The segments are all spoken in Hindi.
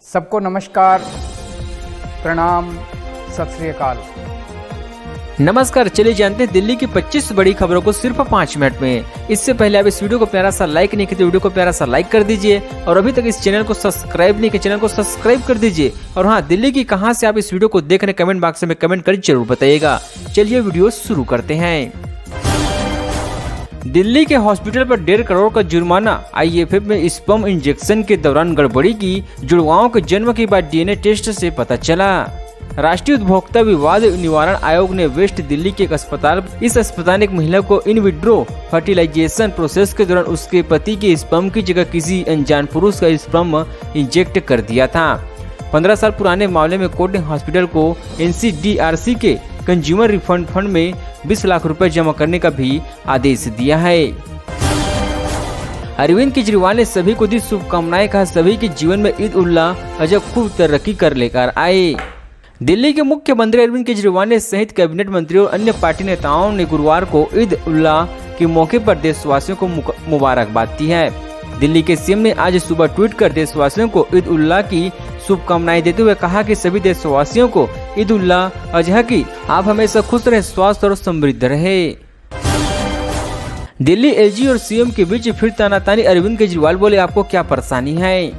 सबको नमस्कार, प्रणाम, सत श्री अकाल। नमस्कार, चलिए जानते हैं दिल्ली की 25 बड़ी खबरों को सिर्फ 5 मिनट में। इससे पहले आप इस वीडियो को प्यारा सा लाइक नहीं किया तो वीडियो को प्यारा सा लाइक कर दीजिए और अभी तक इस चैनल को सब्सक्राइब नहीं किया चैनल को सब्सक्राइब कर दीजिए। और हाँ, दिल्ली की कहां से आप इस वीडियो को देख रहे हैं कमेंट बॉक्स में कमेंट कर जरूर बताइएगा। चलिए वीडियो शुरू करते हैं। दिल्ली के हॉस्पिटल पर 1.5 करोड़ का जुर्माना। आईएफएफ में स्पर्म इंजेक्शन के दौरान गड़बड़ी की जुड़वाओं के जन्म के बाद डीएनए टेस्ट से पता चला। राष्ट्रीय उपभोक्ता विवाद निवारण आयोग ने वेस्ट दिल्ली के एक अस्पताल एक महिला को इन विट्रो फर्टिलाइजेशन प्रोसेस के दौरान उसके पति के स्पर्म की जगह किसी अनजान पुरुष का स्पर्म इंजेक्ट कर दिया था। 15 साल पुराने मामले में कोर्ट ने हॉस्पिटल को एनसीडीआरसी के कंज्यूमर रिफंड फंड में 20 लाख रुपए जमा करने का भी आदेश दिया है। अरविंद केजरीवाल ने सभी को दी शुभकामनाएं, कहा सभी के जीवन में ईद उल्लाह अजब खूब तरक्की कर लेकर आए। दिल्ली के मुख्यमंत्री अरविंद केजरीवाल ने सहित कैबिनेट मंत्रियों और अन्य पार्टी नेताओं ने गुरुवार को ईद उल्लाह के मौके पर देशवासियों को मुबारकबाद दी है। दिल्ली के सीएम ने आज सुबह ट्वीट कर देशवासियों को ईद उल्लाह की शुभकामनाएं देते हुए कहा कि सभी देशवासियों को ईद उल्लाह अजहा की आप हमेशा खुश रहे, स्वस्थ और समृद्ध रहे। दिल्ली एलजी और सीएम के बीच फिर तानातानी। अरविंद केजरीवाल बोले, आपको क्या परेशानी है।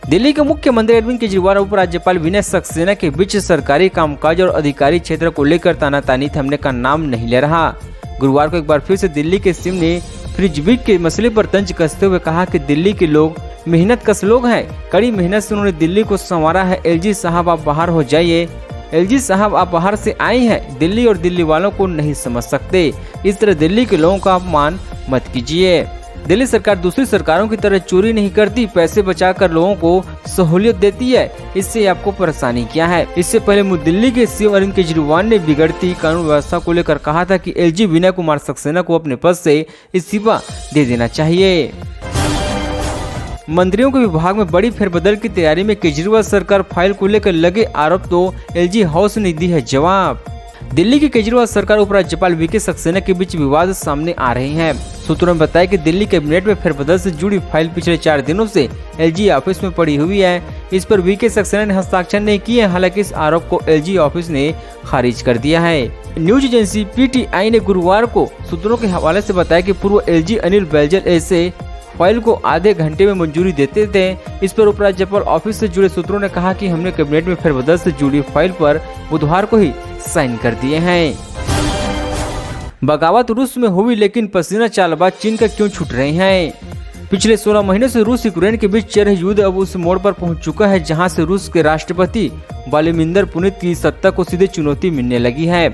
दिल्ली के मुख्यमंत्री अरविंद केजरीवाल और उपराज्यपाल विनय सक्सेना के बीच सरकारी कामकाज और अधिकारी क्षेत्र को लेकर तानातानी थमने का नाम नहीं ले रहा। गुरुवार को एक बार फिर से दिल्ली के सीएम ने फ्रिज के मसले पर तंज कसते हुए कहा कि दिल्ली के लोग मेहनत कश लोग हैं। कड़ी मेहनत से उन्होंने दिल्ली को संवारा है। एलजी साहब आप बाहर हो जाइए। एलजी साहब आप बाहर से आए हैं, दिल्ली और दिल्ली वालों को नहीं समझ सकते। इस तरह दिल्ली के लोगों का अपमान मत कीजिए। दिल्ली सरकार दूसरी सरकारों की तरह चोरी नहीं करती, पैसे बचाकर लोगों को सहूलियत देती है। इससे आपको परेशानी क्या है। इससे पहले दिल्ली के सीएम अरविंद केजरीवाल ने बिगड़ती कानून व्यवस्था को लेकर कहा था कि एलजी विनय कुमार सक्सेना को अपने पद से इस्तीफा दे देना चाहिए। मंत्रियों के विभाग में बड़ी फेरबदल की तैयारी में केजरीवाल सरकार फाइल को लेकर लगे आरोप तो एलजी हाउस ने दी है जवाब। दिल्ली की केजरीवाल सरकार उपराज्यपाल वीके सक्सेना के बीच विवाद सामने आ रहे हैं। सूत्रों ने बताया कि दिल्ली कैबिनेट में फेरबदल से जुड़ी फाइल पिछले 4 दिनों से एलजी ऑफिस में पड़ी हुई है। इस पर वीके सक्सेना ने हस्ताक्षर नहीं किए। हालांकि इस आरोप को एलजी ऑफिस ने खारिज कर दिया है। न्यूज एजेंसी पीटीआई ने गुरुवार को सूत्रों के हवाले से बताया कि पूर्व एलजी अनिल बैजल ऐसे फाइल को आधे घंटे में मंजूरी देते थे। इस पर उपराज्यपाल ऑफिस से जुड़े सूत्रों ने कहा कि हमने कैबिनेट में फेरबदल से जुड़ी फाइल पर बुधवार को ही साइन कर दिए हैं। बगावत रूस में हुई, लेकिन पसीना चालबाज चीन का क्यों छूट रहे हैं। पिछले 16 महीनों से रूस यूक्रेन के बीच चल रहे युद्ध अब उस मोड़ पर पहुंच चुका है जहां से रूस के राष्ट्रपति व्लादिमीर पुतिन की सत्ता को सीधे चुनौती मिलने लगी है।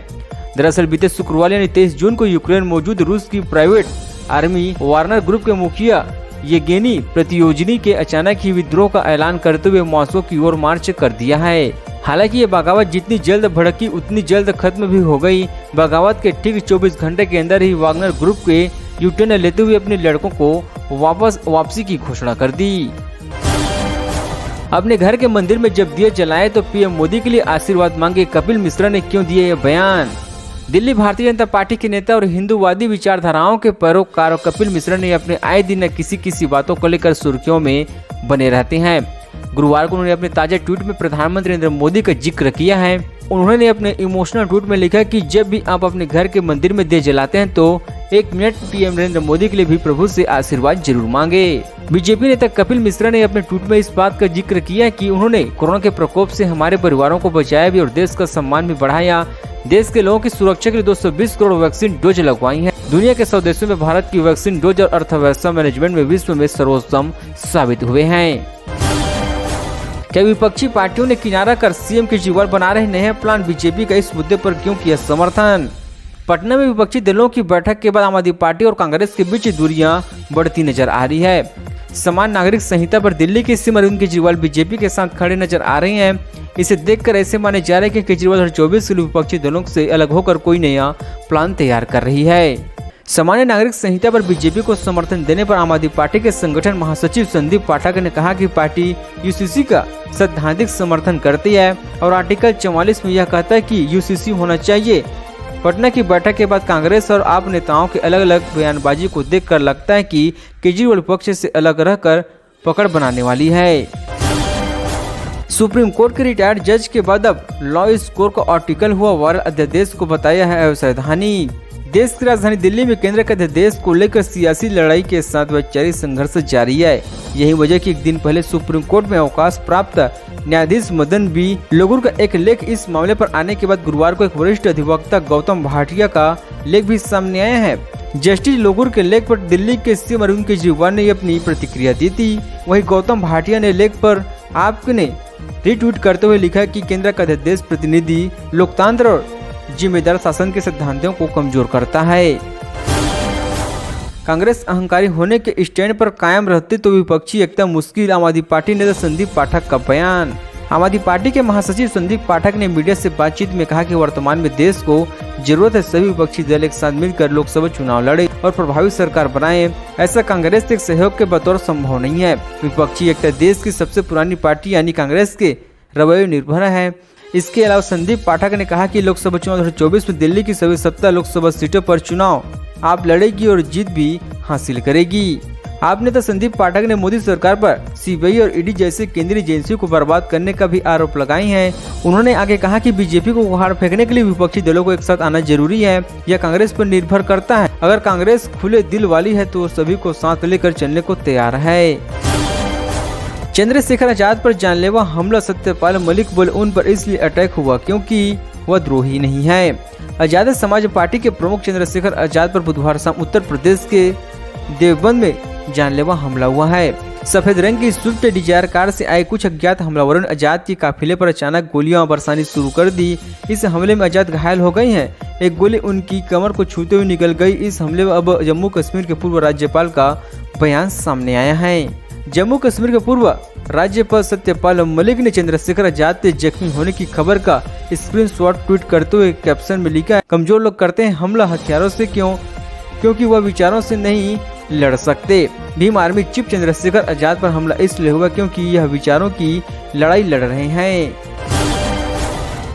दरअसल बीते शुक्रवार यानी 23 जून को यूक्रेन मौजूद रूस की प्राइवेट आर्मी वार्नर ग्रुप के मुखिया येगेनी प्रिगोजिन के अचानक ही विद्रोह का ऐलान करते हुए मॉस्को की ओर मार्च कर दिया है। हालांकि ये बगावत जितनी जल्द भड़की उतनी जल्द खत्म भी हो गई। बगावत के ठीक 24 घंटे के अंदर ही वाग्नर ग्रुप के यूटर्न लेते हुए अपने लड़कों को वापसी की घोषणा कर दी। अपने घर के मंदिर में जब दिए जलाए तो पीएम मोदी के लिए आशीर्वाद मांगे। कपिल मिश्रा ने क्यों दिए ये बयान। दिल्ली भारतीय जनता पार्टी के नेता और हिंदूवादी विचारधाराओं के पैरोकार कपिल मिश्रा ने अपने आए दिन किसी बातों को लेकर सुर्खियों में बने रहते हैं। गुरुवार को उन्होंने अपने ताजा ट्वीट में प्रधानमंत्री नरेंद्र मोदी का जिक्र किया है। उन्होंने अपने इमोशनल ट्वीट में लिखा कि जब भी आप अपने घर के मंदिर में दिए जलाते हैं तो 1 मिनट पीएम नरेंद्र मोदी के लिए भी प्रभु से आशीर्वाद जरूर मांगे। बीजेपी नेता कपिल मिश्रा ने अपने ट्वीट में इस बात का जिक्र किया कि उन्होंने कोरोना के प्रकोप से हमारे परिवारों को बचाया भी और देश का सम्मान भी बढ़ाया। देश के लोगों की सुरक्षा के लिए 220 करोड़ वैक्सीन डोज लगवाई है। दुनिया के 100 देशों में भारत की वैक्सीन डोज और अर्थव्यवस्था मैनेजमेंट में विश्व में सर्वोत्तम साबित हुए हैं। क्या विपक्षी पार्टियों ने किनारा कर सीएम केजरीवाल बना रहे नए प्लान। बीजेपी का इस मुद्दे पर क्यों किया समर्थन। पटना में विपक्षी दलों की बैठक के बाद आम आदमी पार्टी और कांग्रेस के बीच दूरियां बढ़ती नजर आ रही है। समान नागरिक संहिता पर दिल्ली के सीएम अरविंद केजरीवाल बीजेपी के साथ खड़े नजर आ रहे हैं। इसे देखकर ऐसे माने जा रहे हैं कि केजरीवाल 2024 के लिए विपक्षी दलों से अलग होकर कोई नया प्लान तैयार कर रही है। सामान्य नागरिक संहिता पर बीजेपी को समर्थन देने पर आम आदमी पार्टी के संगठन महासचिव संदीप पाठक ने कहा कि पार्टी यूसीसी का सैद्धांतिक समर्थन करती है और आर्टिकल 44 में यह कहता है कि यूसीसी होना चाहिए। पटना की बैठक के बाद कांग्रेस और आप नेताओं के अलग अलग बयानबाजी को देखकर लगता है कि केजरीवाल पक्ष से अलग रहकर पकड़ बनाने वाली है। सुप्रीम कोर्ट के रिटायर्ड जज के बाद अब लॉ स्कोर का आर्टिकल हुआ वायरल अध्यादेश को बताया है अवैधानिक। देश की राजधानी दिल्ली में केंद्र के अध्यादेश को लेकर सियासी लड़ाई के साथ वैचारिक संघर्ष जारी है। यही वजह कि एक दिन पहले सुप्रीम कोर्ट में अवकाश प्राप्त न्यायाधीश मदन बी लोकुर का एक लेख इस मामले पर आने के बाद गुरुवार को एक वरिष्ठ अधिवक्ता गौतम भाटिया का लेख भी सामने आया है। जस्टिस लोकुर के लेख पर दिल्ली के सीएम अरविंद केजरीवाल ने अपनी प्रतिक्रिया दी थी। वहीं गौतम भाटिया ने लेख पर आपने रिट्वीट करते हुए लिखा कि केंद्र का अध्यादेश प्रतिनिधि लोकतंत्र और जिम्मेदार शासन के सिद्धांतों को कमजोर करता है। कांग्रेस अहंकारी होने के स्टैंड पर कायम रहते तो विपक्षी एकता मुश्किल, आम आदमी पार्टी नेता संदीप पाठक का बयान। आम आदमी पार्टी के महासचिव संदीप पाठक ने मीडिया से बातचीत में कहा कि वर्तमान में देश को जरूरत है सभी विपक्षी दल एक साथ मिलकर लोकसभा चुनाव लड़े और प्रभावी सरकार बनाए। ऐसा कांग्रेस के सहयोग के बतौर संभव नहीं है। विपक्षी एकता देश की सबसे पुरानी पार्टी यानी कांग्रेस के रवैये निर्भर है। इसके अलावा संदीप पाठक ने कहा कि लोकसभा चुनाव 2024 में दिल्ली की सभी 17 लोकसभा सीटों पर चुनाव आप लड़ेगी और जीत भी हासिल करेगी। आप नेता संदीप पाठक ने मोदी सरकार पर सीबीआई और ईडी जैसे केंद्रीय एजेंसियों को बर्बाद करने का भी आरोप लगाए हैं। उन्होंने आगे कहा कि बीजेपी को उखाड़ फेंकने के लिए विपक्षी दलों को एक साथ आना जरूरी है। यह कांग्रेस पर निर्भर करता है। अगर कांग्रेस खुले दिल वाली है तो सभी को साथ लेकर चलने को तैयार है। चंद्रशेखर आजाद पर जानलेवा हमला सत्यपाल मलिक बोले उन पर इसलिए अटैक हुआ क्योंकि वह द्रोही नहीं है। आजाद समाज पार्टी के प्रमुख चंद्रशेखर आजाद पर बुधवार शाम उत्तर प्रदेश के देवबंद में जानलेवा हमला हुआ है। सफेद रंग की स्विफ्ट डिजायर कार से आए कुछ अज्ञात हमलावरों ने आजाद के काफिले पर अचानक गोलियां बरसानी शुरू कर दी। इस हमले में आजाद घायल हो गई हैं। एक गोली उनकी कमर को छूते हुए निकल गई। इस हमले में अब जम्मू कश्मीर के पूर्व राज्यपाल का बयान सामने आया है। जम्मू कश्मीर के पूर्व राज्यपाल सत्यपाल मलिक ने चंद्रशेखर आजाद के जख्मी होने की खबर का स्क्रीनशॉट ट्वीट करते हुए कैप्शन में लिखा है, कमजोर लोग करते हैं हमला हथियारों से क्योंकि वह विचारों से नहीं लड़ सकते। भीम आर्मी चीफ चंद्रशेखर आजाद पर हमला इसलिए हुआ क्योंकि यह विचारों की लड़ाई लड़ रहे हैं।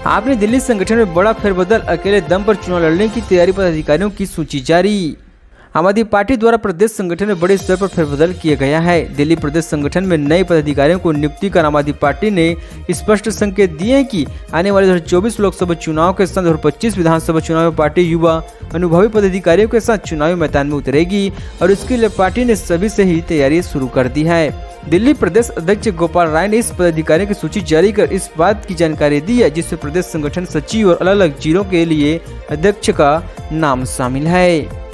आपने दिल्ली संगठन में बड़ा फेरबदल, अकेले दम पर चुनाव लड़ने की तैयारी पर अधिकारियों की सूची जारी। आम आदमी पार्टी द्वारा प्रदेश संगठन में बड़े स्तर पर फेरबदल किया गया है। दिल्ली प्रदेश संगठन में नए पदाधिकारियों को नियुक्ति कर आम आदमी पार्टी ने स्पष्ट संकेत दिए हैं कि आने वाले 2024 लोकसभा चुनाव के साथ 2025 विधानसभा चुनाव में पार्टी युवा अनुभवी पदाधिकारियों के साथ चुनावी मैदान में उतरेगी और इसके लिए पार्टी ने सभी से ही तैयारी शुरू कर दी है। दिल्ली प्रदेश अध्यक्ष गोपाल राय ने इस पदाधिकारियों की सूची जारी कर इस बात की जानकारी दी है जिसमें प्रदेश संगठन सचिव और अलग अलग जिलों के लिए अध्यक्ष का नाम शामिल है।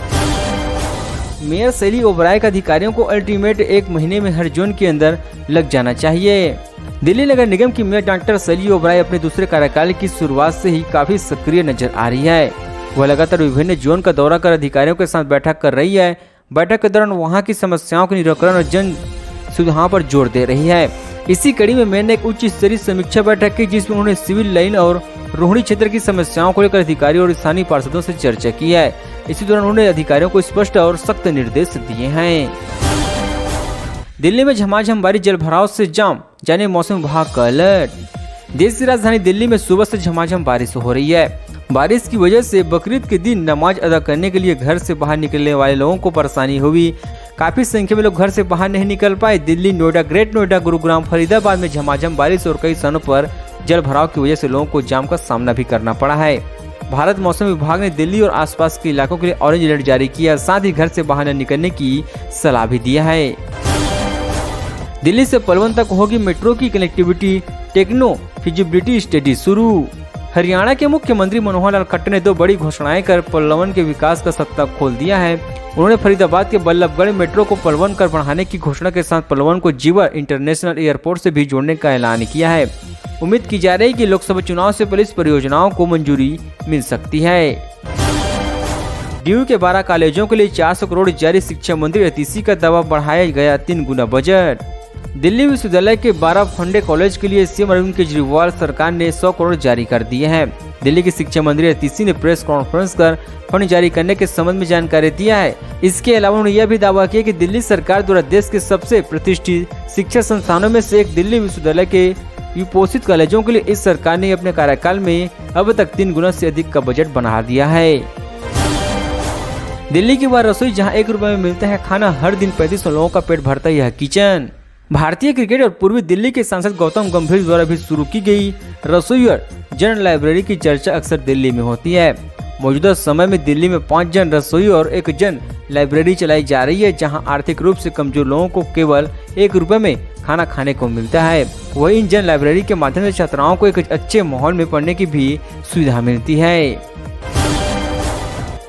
मेयर शैली ओबराय का अधिकारियों को अल्टीमेट 1 महीने में हर जोन के अंदर लग जाना चाहिए। दिल्ली नगर निगम की मेयर डॉक्टर शैली ओबराय अपने दूसरे कार्यकाल की शुरुआत से ही काफी सक्रिय नजर आ रही है। वह लगातार विभिन्न जोन का दौरा कर अधिकारियों के साथ बैठक कर रही है। बैठक के दौरान वहां की समस्याओं के निराकरण और जन सुविधाओं पर जोर दे रही है। इसी कड़ी में मेयर ने एक उच्च स्तरीय समीक्षा बैठक की जिसमें उन्होंने सिविल लाइन और रोहिणी क्षेत्र की समस्याओं को लेकर अधिकारियों और स्थानीय पार्षदों से चर्चा की है। इसी दौरान उन्होंने अधिकारियों को स्पष्ट और सख्त निर्देश दिए हैं। दिल्ली में झमाझम बारिश, जल भराव से जाम, जाने मौसम विभाग का अलर्ट। देश की राजधानी दिल्ली में सुबह से झमाझम बारिश हो रही है। बारिश की वजह से बकरीद के दिन नमाज अदा करने के लिए घर से बाहर निकलने वाले लोगों को परेशानी हुई। काफी संख्या में लोग घर से बाहर नहीं निकल पाए। दिल्ली, नोएडा, ग्रेट नोएडा, गुरुग्राम, फरीदाबाद में झमाझम बारिश और कई स्थानों पर जल भराव की वजह से लोगों को जाम का सामना भी करना पड़ा है। भारत मौसम विभाग ने दिल्ली और आसपास के इलाकों के लिए ऑरेंज अलर्ट जारी किया, साथ ही घर से बाहर न निकलने की सलाह भी दिया है। दिल्ली से पलवल तक होगी मेट्रो की कनेक्टिविटी, टेक्नो फिजिबिलिटी स्टडी शुरू। हरियाणा के मुख्यमंत्री मनोहर लाल खट्टर ने 2 बड़ी घोषणाएं कर पलवल के विकास का सत्ता खोल दिया है। उन्होंने फरीदाबाद के बल्लभगढ़ मेट्रो को पलवल कर बढ़ाने की घोषणा के साथ पलवल को जीवा इंटरनेशनल एयरपोर्ट से भी जोड़ने का ऐलान किया है। उम्मीद की जा रही है कि लोकसभा चुनाव से पहले इस परियोजनाओं को मंजूरी मिल सकती है। डीयू के 12 कॉलेजों के लिए 400 करोड़ जारी, शिक्षा मंत्री अतिशी का दावा, बढ़ाया गया 3 गुना बजट। दिल्ली विश्वविद्यालय के 12 फंडे कॉलेज के लिए सीएम अरविंद केजरीवाल सरकार ने 100 करोड़ जारी कर दिए हैं। दिल्ली के शिक्षा मंत्री अतिशी ने प्रेस कॉन्फ्रेंस कर फंड जारी करने के संबंध में जानकारी दिया है। इसके अलावा उन्होंने यह भी दावा किया कि दिल्ली सरकार द्वारा देश के सबसे प्रतिष्ठित शिक्षा संस्थानों में से एक दिल्ली विश्वविद्यालय के विपोषित कॉलेजों के लिए इस सरकार ने अपने कार्यकाल में अब तक 3 गुना से अधिक का बजट बढ़ा दिया है। दिल्ली की वह रसोई जहां 1 रुपए में मिलता है खाना, हर दिन 3500 लोगों का पेट भरता है यह किचन। भारतीय क्रिकेट और पूर्वी दिल्ली के सांसद गौतम गंभीर द्वारा भी शुरू की गई रसोई और जन लाइब्रेरी की चर्चा अक्सर दिल्ली में होती है। मौजूदा समय में दिल्ली में 5 जन रसोई और 1 जन लाइब्रेरी चलाई जा रही है, जहां आर्थिक रूप से कमजोर लोगों को केवल 1 रुपए में खाना खाने को मिलता है। वहीं इन जन लाइब्रेरी के माध्यम से छात्राओं को एक अच्छे माहौल में पढ़ने की भी सुविधा मिलती है।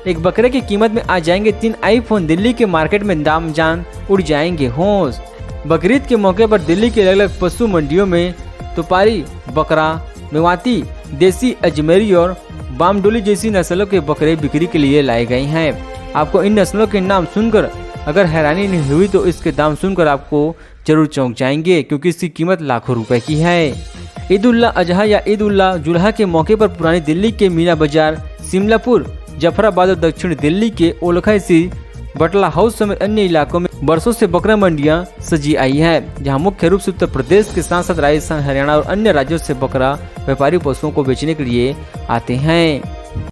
एक बकरे की कीमत में आ जाएंगे 3 आईफोन, दिल्ली के मार्केट में दाम जान उड़ जाएंगे होश। बकरीद के मौके पर दिल्ली के अलग अलग पशु मंडियों में तुपारी, बकरा, मेवाती, देसी, अजमेरी और बामडोली जैसी नस्लों के बकरे बिक्री के लिए लाए गए हैं। आपको इन नस्लों के नाम सुनकर अगर हैरानी नहीं हुई तो इसके दाम सुनकर आपको जरूर चौंक जाएंगे, क्योंकि इसकी कीमत लाखों रुपए की है। ईद उल अजहा या ईद उल जुल्हा के मौके पर पुरानी दिल्ली के मीना बाजार, सिमलापुर, जफराबाद और दक्षिण दिल्ली के ओलखा सी, बटला हाउस समेत अन्य इलाकों में बरसों से बकरा मंडियां सजी आई है, जहां मुख्य रूप से उत्तर प्रदेश के साथ साथ राजस्थान, हरियाणा और अन्य राज्यों से बकरा व्यापारी पशुओं को बेचने के लिए आते हैं।